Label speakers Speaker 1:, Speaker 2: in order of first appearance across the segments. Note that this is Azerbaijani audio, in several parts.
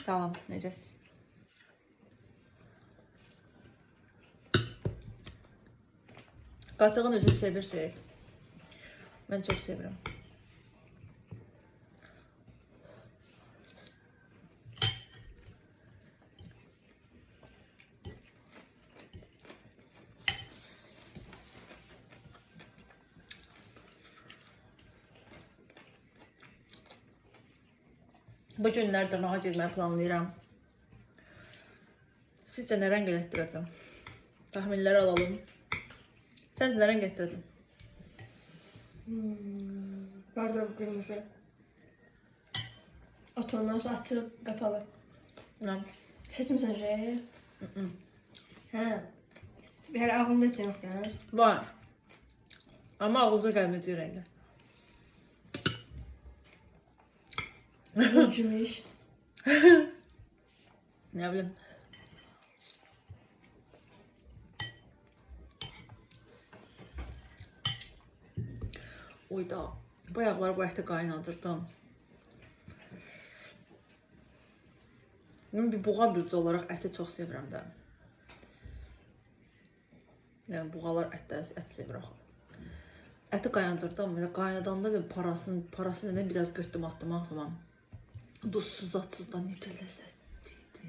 Speaker 1: Salam, necəsiz? Qatığın üzünü sevirsiniz. Mən çox sevirəm. Bu günlər dırnağa girməyi planlayıram. Sizcə nə rəng elətdirəcəm? Tahminləri alalım. Səncə nə rəng elətdirəcəm?
Speaker 2: Pardon, qırmızı. Otonlar açıq, qapalı.
Speaker 1: Nə?
Speaker 2: Seçmirsən şey? Hə. Hələ ağlımda heç yoxdur.
Speaker 1: Var. Amma ağızda gəlməyəcək rənglər.
Speaker 2: Gümüş.
Speaker 1: Nə bilim. Oyda. Bayaqlar bu ətə qaynadırdım. Mən bir buğa bürcü olaraq əti çox sevirəm də. Yəni buğalar ət sevir axı. Əti qaynadırdım. Belə qaynadanda da parasını nə biraz götdüm atdım ağzıma. Duzsuz, atsız da necə ləzzətli idi.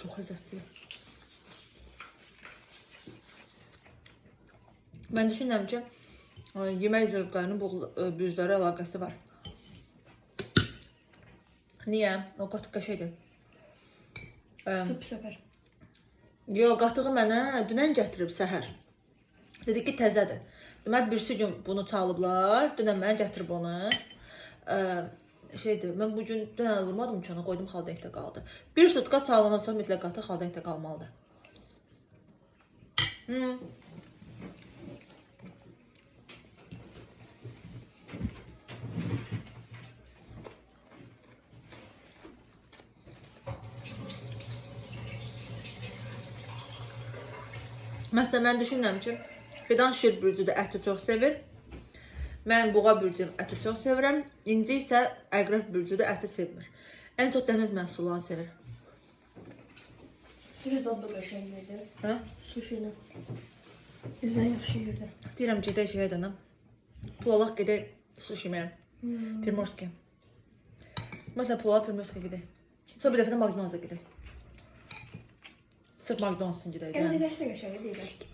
Speaker 1: Çox ləzzətli. Mən düşünürəm ki, yemək zövqlərinin bu bürclərə əlaqəsi var. Niyə? O qatıq qəşəngdir.
Speaker 2: Tutub səfər.
Speaker 1: Yox, qatığı mənə dünən gətirib səhər. Dedi ki, təzədir. Demək, birisi gün bunu çalıblar. Dünən mənə gətirib onu. Mən bugün dünən vurmadım ki, ona qoydum, xaldenkdə qaldı. Bir sutka çalınırsa mütləq qatıq xaldenkdə qalmalıdır. Məsələn, mən düşünürəm ki, Fidan şir bürcü də əti çox sevir. Mən buğa bürcü əti çox sevirəm. İnci isə əqrəb bürcü də əti sevmir. Ən çox dəniz məhsullarını sevir.
Speaker 2: Sushi zadlı qəşəng yerdir.
Speaker 1: Hə?
Speaker 2: Sushini. Bizdən yaxşı yerdir.
Speaker 1: Deyirəm, gedək şeyə dənəm. Pulalaq gedək sushiməyə. Primorskiyə. Məsələn, Pulalaq Primorskiyə gedək. Sonra bir dəfə də McDonald's-a gedək. Sırf McDonald's-ın gedək.
Speaker 2: Əncə qəşəng deyilər.